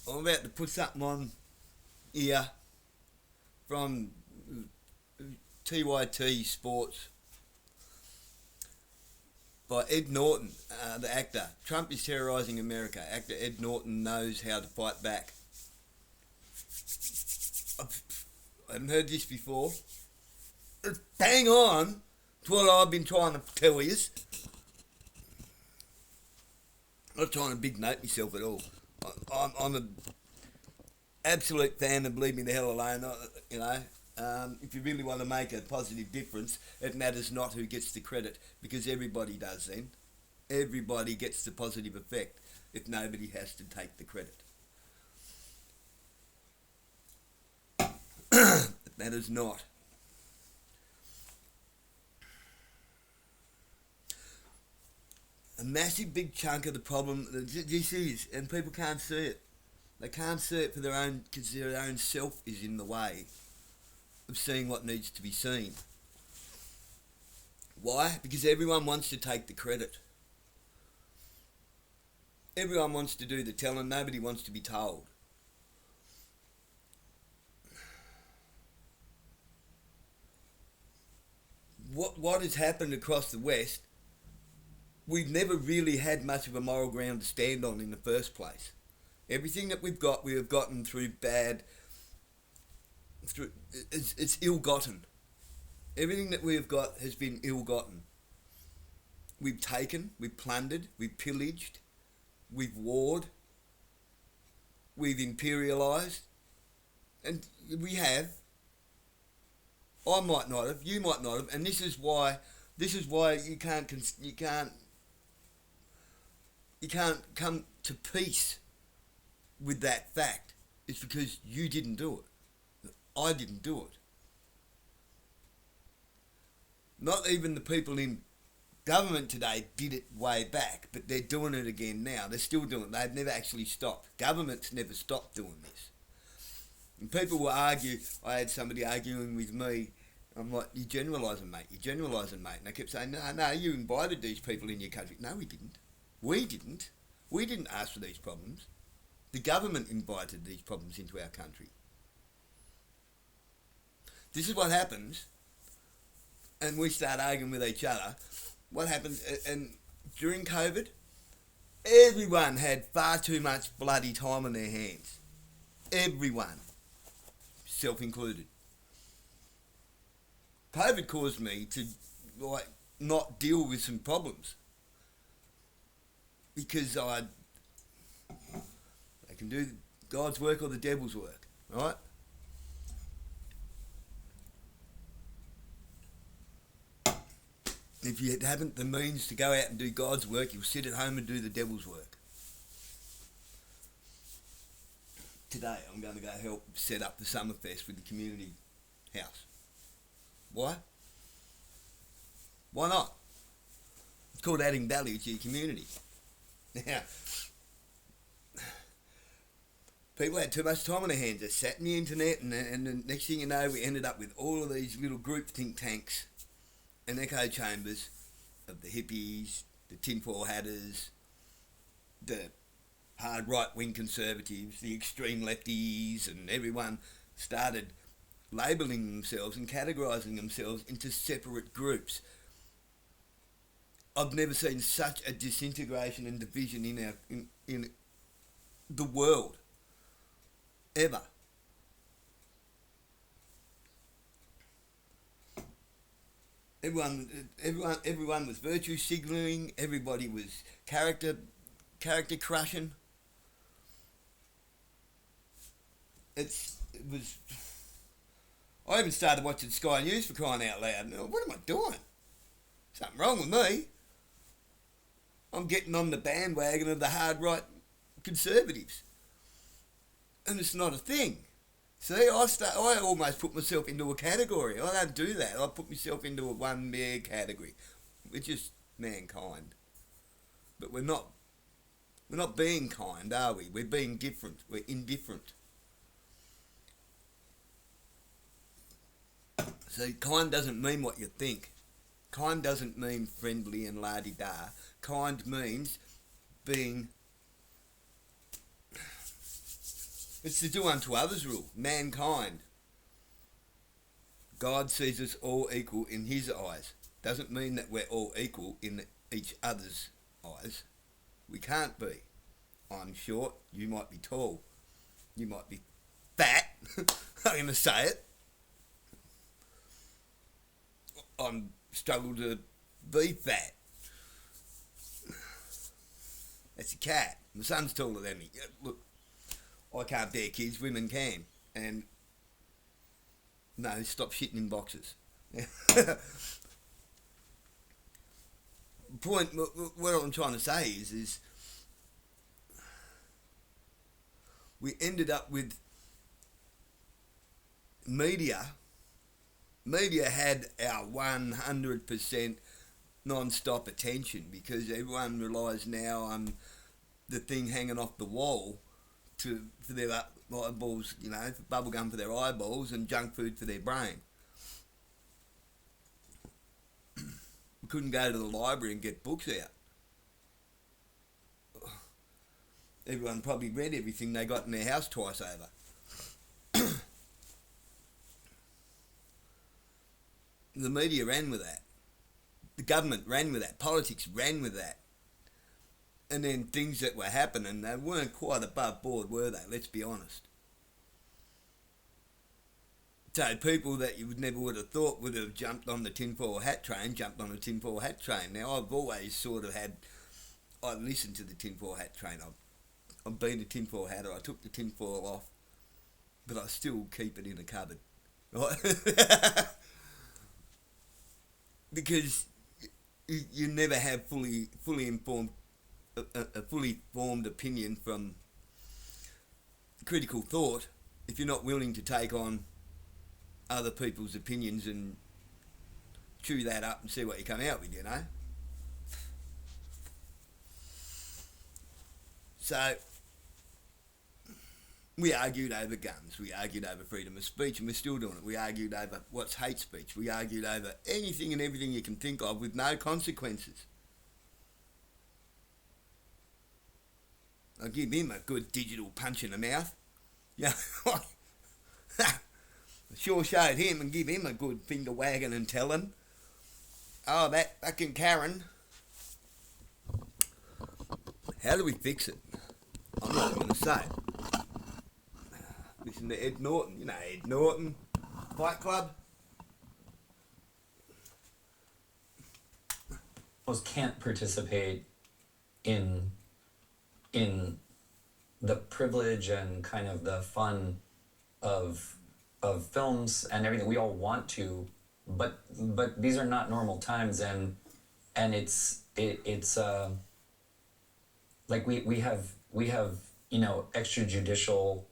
I'm about to put something on here from TYT Sports by Ed Norton, the actor. Trump is terrorising America. Actor Ed Norton knows how to fight back. I haven't heard this before. It's bang on to what I've been trying to tell you. I'm not trying to big note myself at all. I'm an absolute fan of Leave Me the Hell Alone. You know, if you really want to make a positive difference, it matters not who gets the credit, because everybody does then. Everybody gets the positive effect if nobody has to take the credit. It matters not. A massive big chunk of the problem this is, and people can't see it. They can't see it for their own, because their own self is in the way of seeing what needs to be seen. Why? Because everyone wants to take the credit. Everyone wants to do the telling, nobody wants to be told. What has happened across the West, we've never really had much of a moral ground to stand on in the first place. Everything that we've got, we have gotten through it's ill-gotten. Everything that we have got has been ill-gotten. We've taken, we've plundered, we've pillaged, we've warred, we've imperialised, and we have. I might not have, you might not have, and this is why you can't come to peace with that fact. It's because you didn't do it. I didn't do it. Not even the people in government today did it way back, but they're doing it again now. They're still doing it. They've never actually stopped. Government's never stopped doing this. And people will argue. I had somebody arguing with me. I'm like, you're generalising, mate. You're generalising, mate. And I kept saying, no, you invited these people in your country. No, we didn't. We didn't. We didn't ask for these problems. The government invited these problems into our country. This is what happens, and we start arguing with each other. What happens, and during COVID, everyone had far too much bloody time on their hands. Everyone. Self-included. COVID caused me to not deal with some problems, because I can do God's work or the devil's work, right? If you haven't the means to go out and do God's work, you'll sit at home and do the devil's work. Today I'm going to go help set up the Summerfest with the community house. Why? Why not? It's called adding value to your community. Now, people had too much time on their hands. They sat in the internet, and the next thing you know, we ended up with all of these little group think tanks and echo chambers of the hippies, the tinfoil hatters, the hard right-wing conservatives, the extreme lefties, and everyone started labelling themselves and categorising themselves into separate groups. I've never seen such a disintegration and division in the world, ever. Everyone was virtue signalling. Everybody was character crushing. It was. I even started watching Sky News, for crying out loud. What am I doing? Something wrong with me. I'm getting on the bandwagon of the hard right conservatives, and it's not a thing. See, I almost put myself into a category. I don't do that. I put myself into a one mere category, which is mankind. But we're not being kind, are we? We're being different. We're indifferent. So kind doesn't mean what you think. Kind doesn't mean friendly and la-di-da. Kind means being, it's the do unto others rule. Mankind. God sees us all equal in his eyes. Doesn't mean that we're all equal in each other's eyes. We can't be. I'm short, you might be tall. You might be fat. I'm going to say it. I struggle to be fat. That's a cat. My son's taller than me. Look, I can't bear kids, women can. And no, stop shitting in boxes. Point, what I'm trying to say is we ended up with media. Media had our 100% non-stop attention because everyone relies now on the thing hanging off the wall for their eyeballs, you know, bubble gum for their eyeballs and junk food for their brain. We couldn't go to the library and get books out. Everyone probably read everything they got in their house twice over. The media ran with that. The government ran with that. Politics ran with that. And then things that were happening, they weren't quite above board, were they? Let's be honest. So people that you never would have thought would have jumped on the tinfoil hat train, jumped on the tinfoil hat train. Now, I've always sort of had, I listened to the tinfoil hat train. I've been a tinfoil hatter. I took the tinfoil off, but I still keep it in a cupboard. Right? Because you never have fully informed, a fully formed opinion from critical thought if you're not willing to take on other people's opinions and chew that up and see what you come out with, you know. So we argued over guns, we argued over freedom of speech, and we're still doing it. We argued over what's hate speech, we argued over anything and everything you can think of with no consequences. I'll give him a good digital punch in the mouth. Yeah, sure showed him and give him a good finger wagging and telling. Oh, that fucking Karen. How do we fix it? I'm not going to say. Listen to Ed Norton. You know Ed Norton. Fight Club. Can't participate in the privilege and kind of the fun of films and everything. We all want to, but these are not normal times, and it's like we have you know, extrajudicial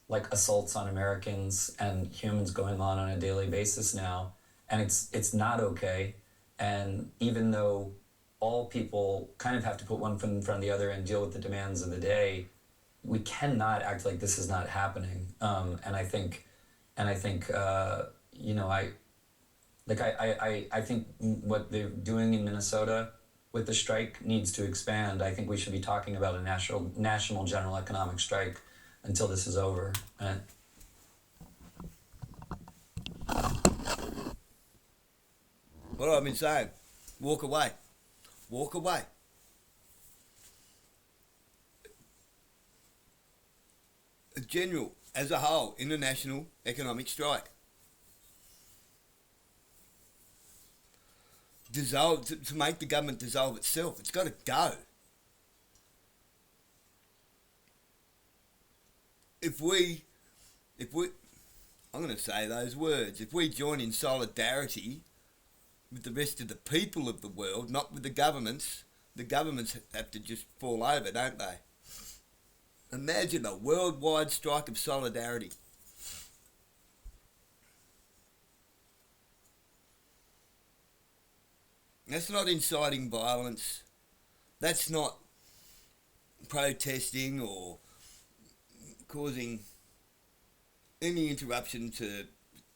like assaults on Americans and humans going on a daily basis now, and it's not okay. And even though all people kind of have to put one foot in front of the other and deal with the demands of the day, we cannot act like this is not happening. And I think you know, I think what they're doing in Minnesota with the strike needs to expand. I think we should be talking about a national general economic strike until this is over. What I've been saying, walk away. Walk away. A general, as a whole, international economic strike. Dissolve, to make the government dissolve itself. It's got to go. If we, I'm going to say those words, if we join in solidarity with the rest of the people of the world, not with the governments have to just fall over, don't they? Imagine a worldwide strike of solidarity. That's not inciting violence. That's not protesting or causing any interruption to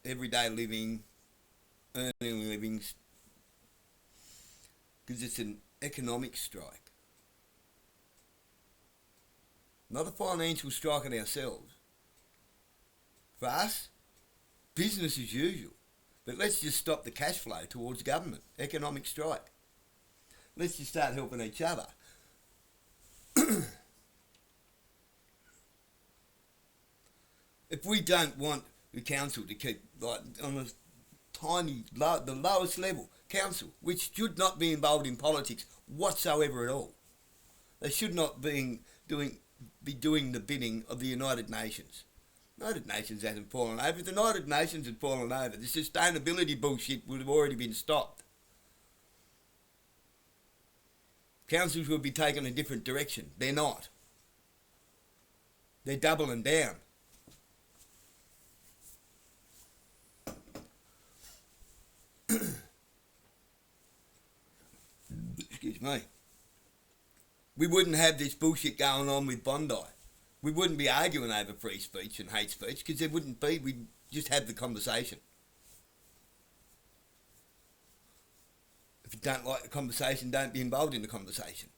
everyday living, earning livings, because it's an economic strike. not a financial strike on ourselves. For us, business as usual. But let's just stop the cash flow towards government. Economic strike. Let's just start helping each other. If we don't want the council to keep like on a tiny, the lowest level council, which should not be involved in politics whatsoever at all, they should not be doing the bidding of the United Nations. United Nations hasn't fallen over. If the United Nations had fallen over, the sustainability bullshit would have already been stopped. Councils would be taking a different direction. They're not. They're doubling down. Excuse me. We wouldn't have this bullshit going on with Bondi. We wouldn't be arguing over free speech and hate speech because there wouldn't be. We'd just have the conversation. If you don't like the conversation, don't be involved in the conversation.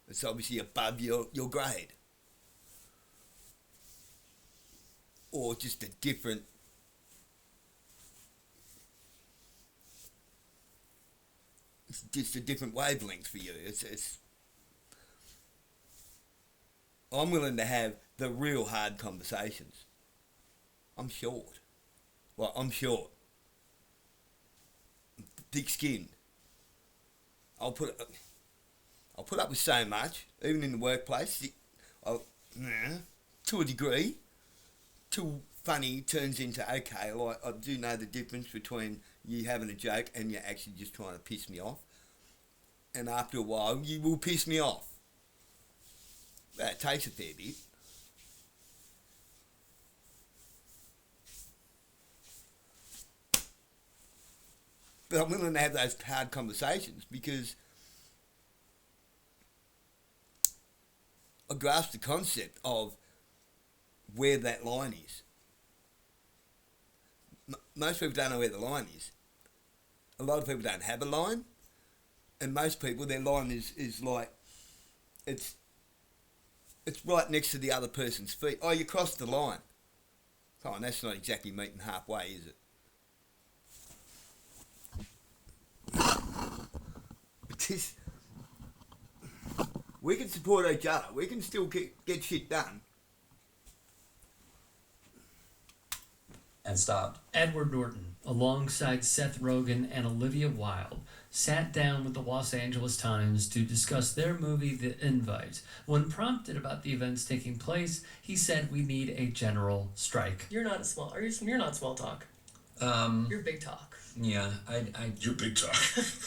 It's obviously above your grade. Or just a different... It's just a different wavelength for you. It's I'm willing to have the real hard conversations. I'm short. Well, I'm short. Thick skin. I'll put up with so much, even in the workplace. To a degree. Too funny turns into okay. Like I do know the difference between you having a joke and you're actually just trying to piss me off. And after a while, you will piss me off. That takes a fair bit. But I'm willing to have those hard conversations because I grasp the concept of where that line is. Most people don't know where the line is. A lot of people don't have a line. And most people, their line is like, it's right next to the other person's feet. Oh, you crossed the line. Come on, that's not exactly meeting halfway, is it? But we can support each other. We can still get shit done. And stopped. Edward Norton, alongside Seth Rogen and Olivia Wilde, sat down with the Los Angeles Times to discuss their movie The Invite. When prompted about the events taking place, he said we need a general strike. You're not small talk. You're big talk. Yeah, You're big talk.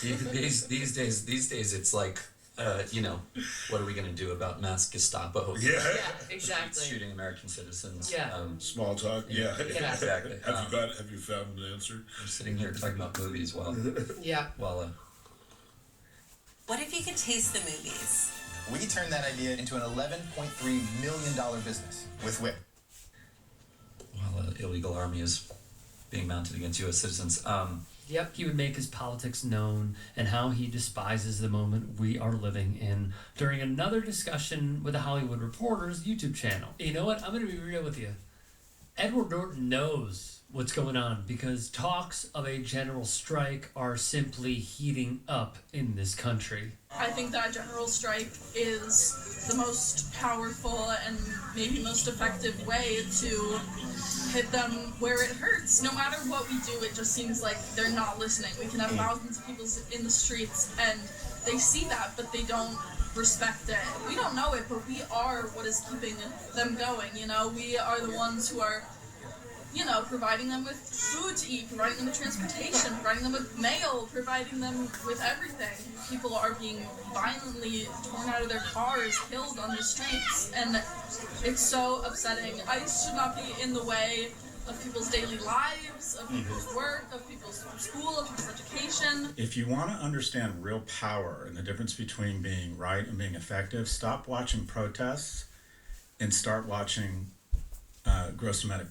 these days it's like, what are we gonna do about mass Gestapo? Yeah, Exactly. Shooting American citizens. Yeah. small talk. Yeah, Exactly. Have you found an answer? I'm sitting here talking about movies while What if you could taste the movies? We turned that idea into an $11.3 million business with WHIP. while an illegal army is being mounted against U.S. citizens. Yep, he would make his politics known and how he despises the moment we are living in during another discussion with the Hollywood Reporter's YouTube channel. You know what? I'm going to be real with you. Edward Norton knows what's going on because talks of a general strike are simply heating up in this country. I think that general strike is the most powerful and maybe most effective way to hit them where it hurts. No matter what we do, it just seems like they're not listening. We can have thousands of people in the streets and they see that, but they don't respect it. We don't know it, but we are what is keeping them going. We are the ones who are providing them with food to eat, providing them with transportation, providing them with mail, providing them with everything. People are being violently torn out of their cars, killed on the streets, and it's so upsetting. ICE should not be in the way of people's daily lives, of people's work, of people's school, of people's education. If you want to understand real power and the difference between being right and being effective, stop watching protests and start watching gross domestic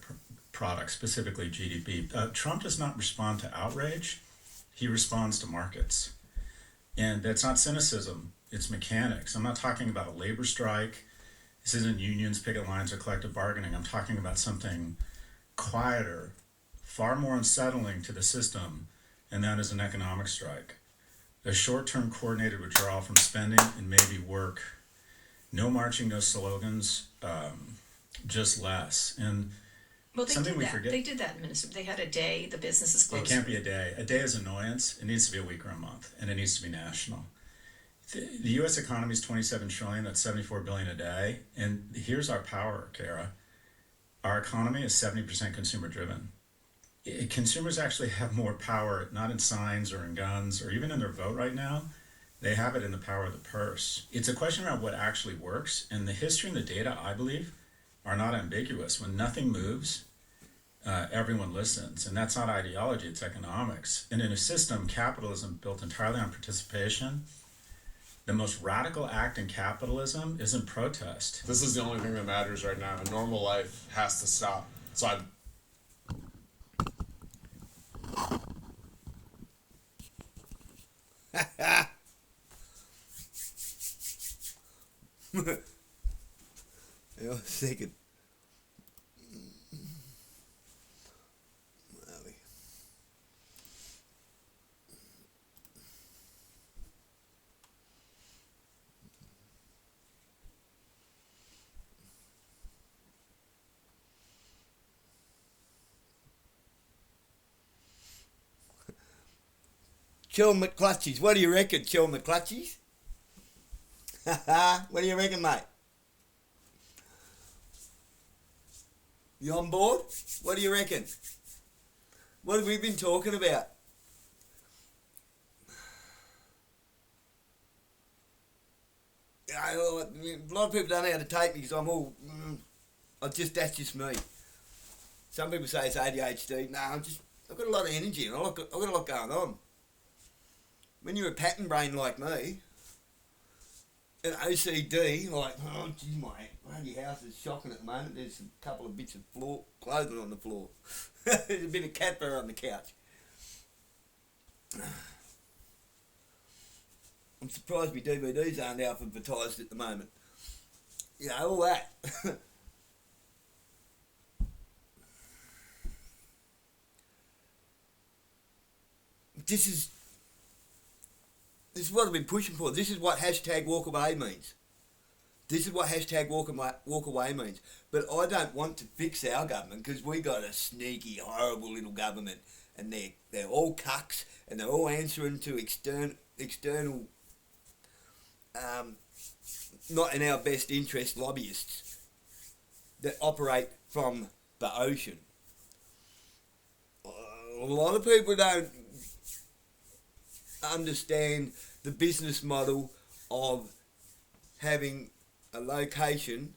products, specifically GDP. Trump does not respond to outrage. He responds to markets. And that's not cynicism. It's mechanics. I'm not talking about a labor strike. This isn't unions, picket lines, or collective bargaining. I'm talking about something quieter, far more unsettling to the system, and that is an economic strike. A short-term coordinated withdrawal from spending and maybe work. No marching, no slogans, just less. And Well, they something did we that. forget. They did that in Minnesota. They had a day, the businesses It closed. can't be a day. A day is annoyance. It needs to be a week or a month, and it needs to be national. The U.S. economy is $27 trillion. That's $74 billion a day. And here's our power, Kara. Our economy is 70% consumer-driven. Consumers actually have more power, not in signs or in guns or even in their vote right now. They have it in the power of the purse. It's a question around what actually works, and the history and the data, I believe, are not ambiguous. When nothing moves, everyone listens, and that's not ideology, it's economics. And in a system, capitalism built entirely on participation, the most radical act in capitalism isn't protest. This is the only thing that matters right now. A normal life has to stop. So I... Hang on a second. Chill McClutchies. What do you reckon, Chill McClutchies? What do you reckon, mate? You on board? What do you reckon? What have we been talking about? A lot of people don't know how to take me because I'm all... that's just me. Some people say it's ADHD. No, I've got a lot of energy and I've got a lot going on. When you're a pattern brain like me, an OCD, like, oh, geez, my bloody house is shocking at the moment. There's a couple of bits of clothing on the floor. There's a bit of cat fur on the couch. I'm surprised my DVDs aren't alphabetized at the moment. You know, all that. This is what I've been pushing for. This is what hashtag walk away means. This is what hashtag walk away means. But I don't want to fix our government because we got a sneaky, horrible little government, and they're all cucks and they're all answering to external, not in our best interest lobbyists that operate from the ocean. A lot of people don't understand the business model of having a location,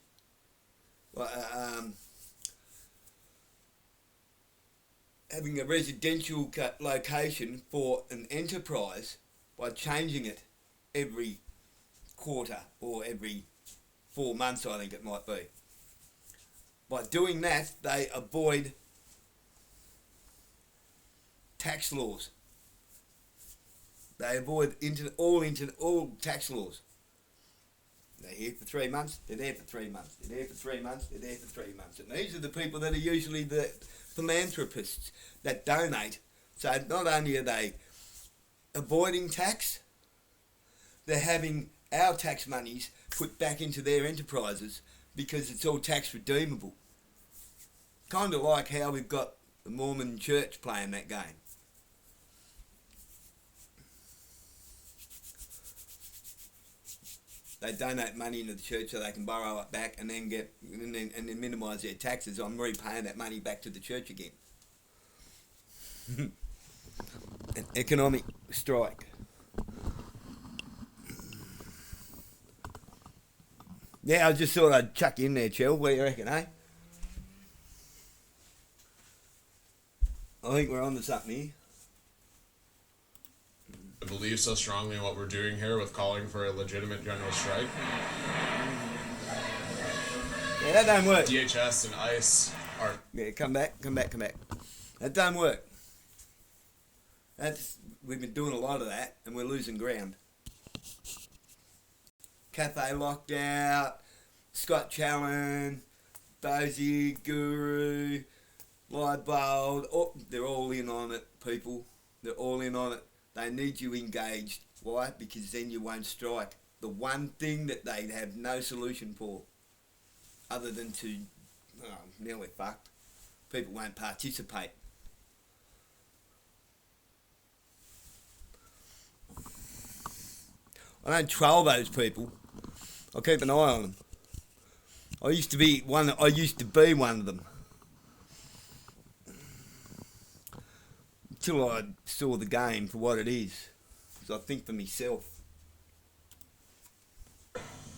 having a residential location for an enterprise by changing it every quarter or every 4 months, I think it might be. By doing that, they avoid tax laws. They avoid all tax laws. They're here for 3 months, they're there for 3 months, they're there for 3 months, they're there for 3 months. And these are the people that are usually the philanthropists that donate. So not only are they avoiding tax, they're having our tax monies put back into their enterprises because it's all tax redeemable. Kind of like how we've got the Mormon church playing that game. They donate money into the church so they can borrow it back and then then minimise their taxes on repaying that money back to the church again. An economic strike. Yeah, I just thought I'd chuck in there, Chell. What do you reckon, eh? I think we're on to something here. I believe so strongly in what we're doing here with calling for a legitimate general strike. Yeah, that don't work. DHS and ICE are... Yeah, come back. That don't work. We've been doing a lot of that and we're losing ground. Cafe locked out, Scott Challen, Bozy, Guru, Liebold, they're all in on it, people. They're all in on it. They need you engaged. Why? Because then you won't strike. The one thing that they have no solution for, other than to, now we're fucked. People won't participate. I don't troll those people. I keep an eye on them. I used to be one of them. Until I saw the game for what it is. So I think for myself.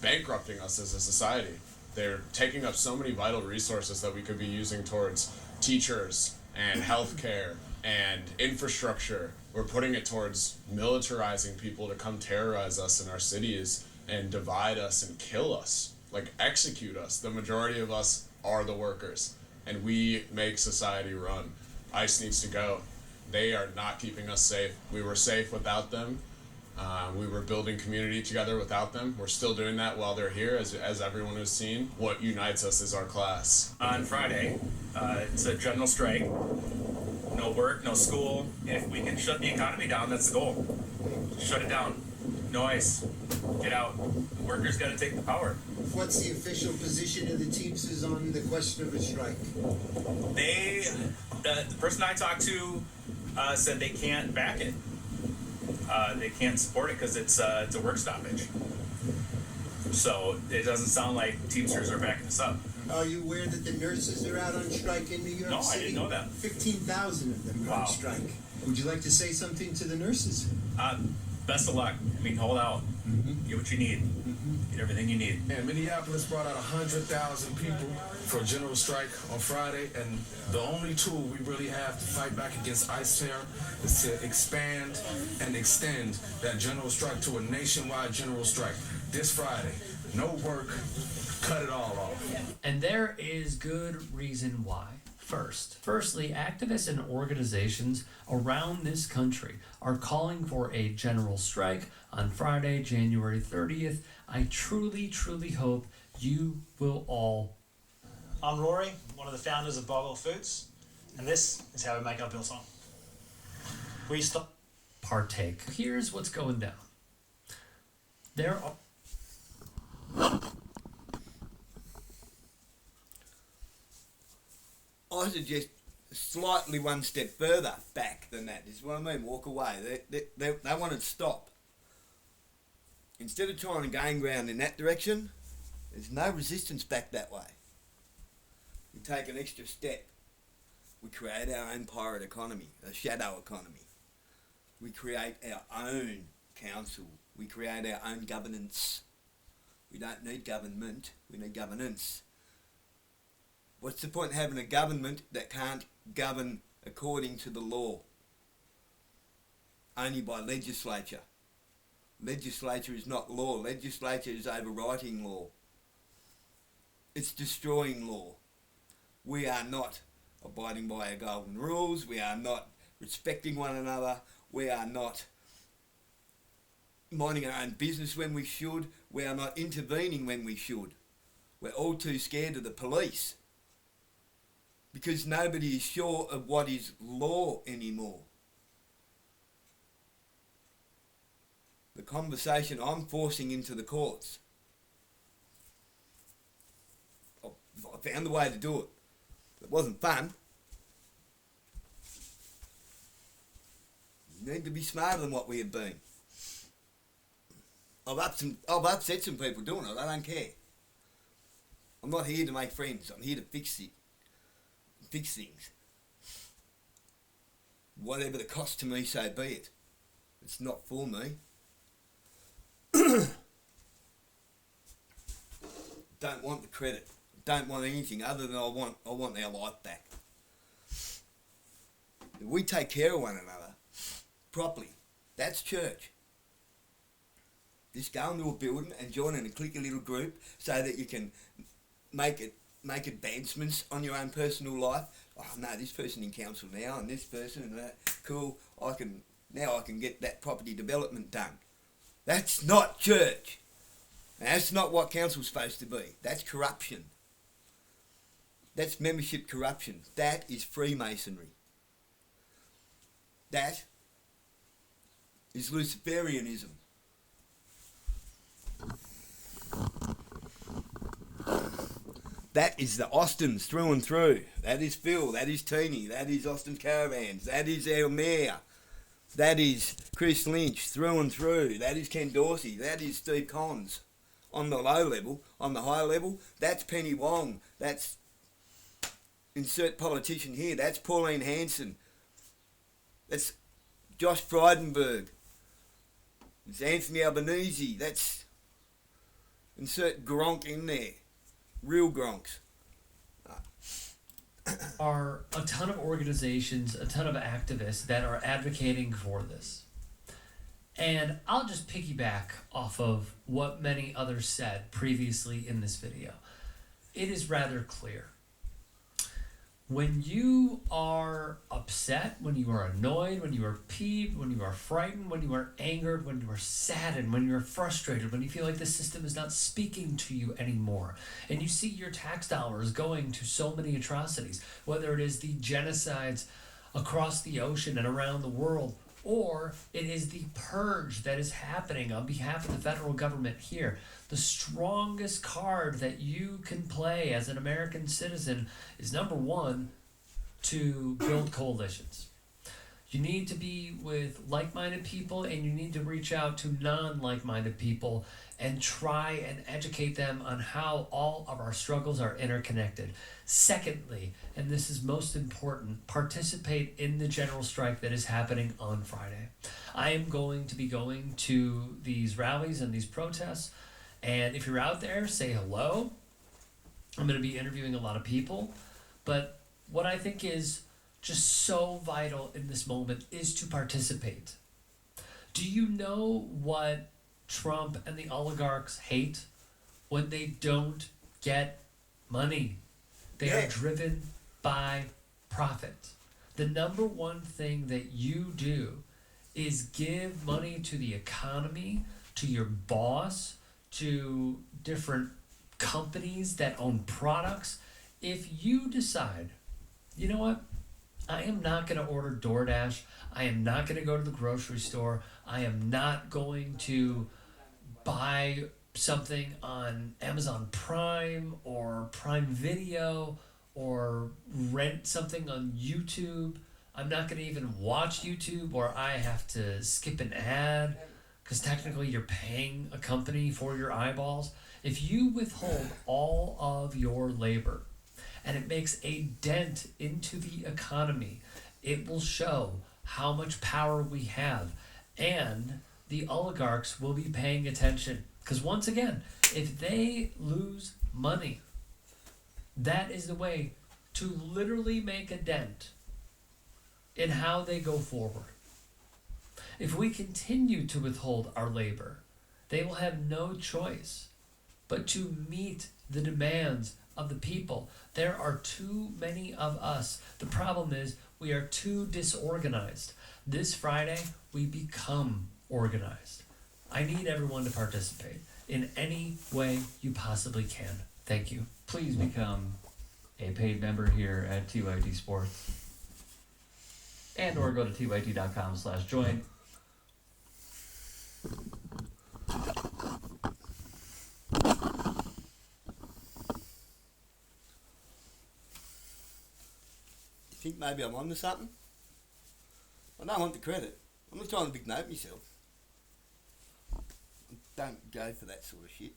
Bankrupting us as a society. They're taking up so many vital resources that we could be using towards teachers and healthcare and infrastructure. We're putting it towards militarizing people to come terrorize us in our cities and divide us and kill us, like execute us. The majority of us are the workers, and we make society run. ICE needs to go. They are not keeping us safe. We were safe without them. We were building community together without them. We're still doing that while they're here, as everyone has seen. What unites us is our class. On Friday, it's a general strike. No work, no school. If we can shut the economy down, that's the goal. Shut it down. No ICE. Get out. The workers got to take the power. What's the official position of the Teamsters on the question of a strike? The person I talked to said they can't back it. They can't support it because it's a work stoppage. So it doesn't sound like Teamsters are backing us up. Are you aware that the nurses are out on strike in New York City? No, I didn't know that. 15,000 of them are on strike. Would you like to say something to the nurses? Best of luck. I mean, hold out. Get what you need. Get everything you need. And Minneapolis brought out 100,000 people for a general strike on Friday, and the only tool we really have to fight back against ICE terror is to expand and extend that general strike to a nationwide general strike this Friday. No work, cut it all off. And there is good reason why. Firstly, activists and organizations around this country are calling for a general strike on Friday, January 30th. I truly, truly hope you will all. I'm Rory, one of the founders of Boggle Foods, and this is how we make our biltong. We stop. Partake. Here's what's going down. There are. I suggest slightly one step further back than that. Is what I mean. Walk away. They want to stop. Instead of trying to gain ground in that direction, there's no resistance back that way. We take an extra step. We create our own pirate economy, a shadow economy. We create our own council. We create our own governance. We don't need government. We need governance. What's the point of having a government that can't govern according to the law? Only by legislature. Legislature is not law. Legislature is overwriting law. It's destroying law. We are not abiding by our golden rules. We are not respecting one another. We are not minding our own business when we should. We are not intervening when we should. We're all too scared of the police. Because nobody is sure of what is law anymore. The conversation I'm forcing into the courts. I found a way to do it. It wasn't fun. You need to be smarter than what we have been. I've upset some people doing it. I don't care. I'm not here to make friends. I'm here to fix things. Whatever the cost to me, so be it. It's not for me. Don't want the credit. Don't want anything other than I want our life back. If we take care of one another properly, that's church. Just go into a building and join in a clicky little group so that you can make advancements on your own personal life. Oh no, this person in council now and this person and that. Cool, I can get that property development done. That's not church. And that's not what council's supposed to be. That's corruption. That's membership corruption. That is Freemasonry. That is Luciferianism. That is the Austins through and through. That is Phil. That is Teeny. That is Austin Caravans. That is our mayor. That is Chris Lynch through and through. That is Ken Dorsey. That is Steve Collins. On the low level, on the high level, that's Penny Wong. That's insert politician here. That's Pauline Hanson. That's Josh Frydenberg. It's Anthony Albanese. That's insert Gronk in there. Real Gronks. Are a ton of organizations, a ton of activists that are advocating for this. And I'll just piggyback off of what many others said previously in this video. It is rather clear. When you are upset, when you are annoyed, when you are peeved, when you are frightened, when you are angered, when you are saddened, when you are frustrated, when you feel like the system is not speaking to you anymore, and you see your tax dollars going to so many atrocities, whether it is the genocides across the ocean and around the world, or it is the purge that is happening on behalf of the federal government here. The strongest card that you can play as an American citizen is, number one, to build coalitions. You need to be with like-minded people, and you need to reach out to non-like-minded people and try and educate them on how all of our struggles are interconnected. Secondly, and this is most important, participate in the general strike that is happening on Friday. I am going to be going to these rallies and these protests, and if you're out there, say hello. I'm going to be interviewing a lot of people, but what I think is just so vital in this moment is to participate. Do you know what Trump and the oligarchs hate? When they don't get money. They are driven by profit. The number one thing that you do is give money to the economy, to your boss, to different companies that own products. If you decide, you know what, I am not going to order DoorDash, I am not going to go to the grocery store, I am not going to buy something on Amazon Prime or Prime Video or rent something on YouTube. I'm not going to even watch YouTube, or I have to skip an ad because technically you're paying a company for your eyeballs. If you withhold all of your labor and it makes a dent into the economy, it will show how much power we have, and the oligarchs will be paying attention. Because once again, if they lose money, that is the way to literally make a dent in how they go forward. If we continue to withhold our labor, they will have no choice but to meet the demands of the people. There are too many of us. The problem is we are too disorganized. This Friday, we become organized. I need everyone to participate in any way you possibly can. Thank you. Please become a paid member here at TYT Sports, and or go to tyt.com/join. You think maybe I'm onto something? I don't want the credit. I'm not trying to big note myself. Don't go for that sort of shit.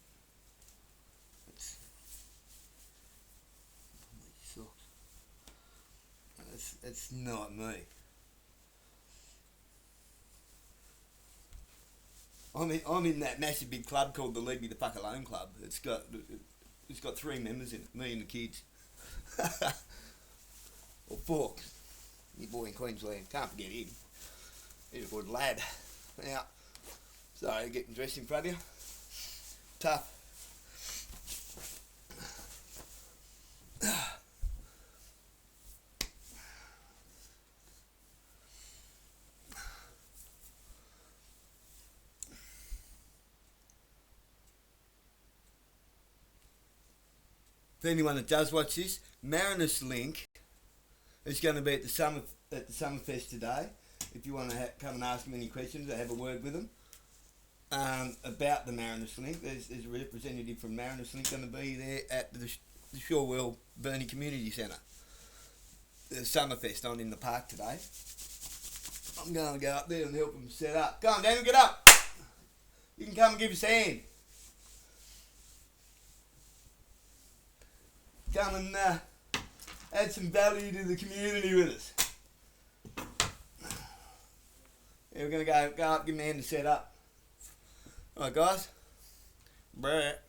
It's not me. I'm in that massive big club called the Leave Me the Fuck Alone Club. It's got 3 members in it, me and the kids. Or 4. Your boy in Queensland, can't forget him. He's a good lad. Now, sorry, getting dressed in front of you. Tough. for anyone that does watch this, Marinus Link is going to be at the Summerfest today. If you want to come and ask them any questions or have a word with them about the Marinus Link, there's a representative from Marinus Link going to be there at the Shorewell Burnie Community Centre. The Summerfest on in the park today. I'm going to go up there and help them set up. Come on, Daniel, get up. You can come and give us a hand. Come and add some value to the community with us. Yeah, we're going to go up, give them a hand to set up. Alright, guys. Brett.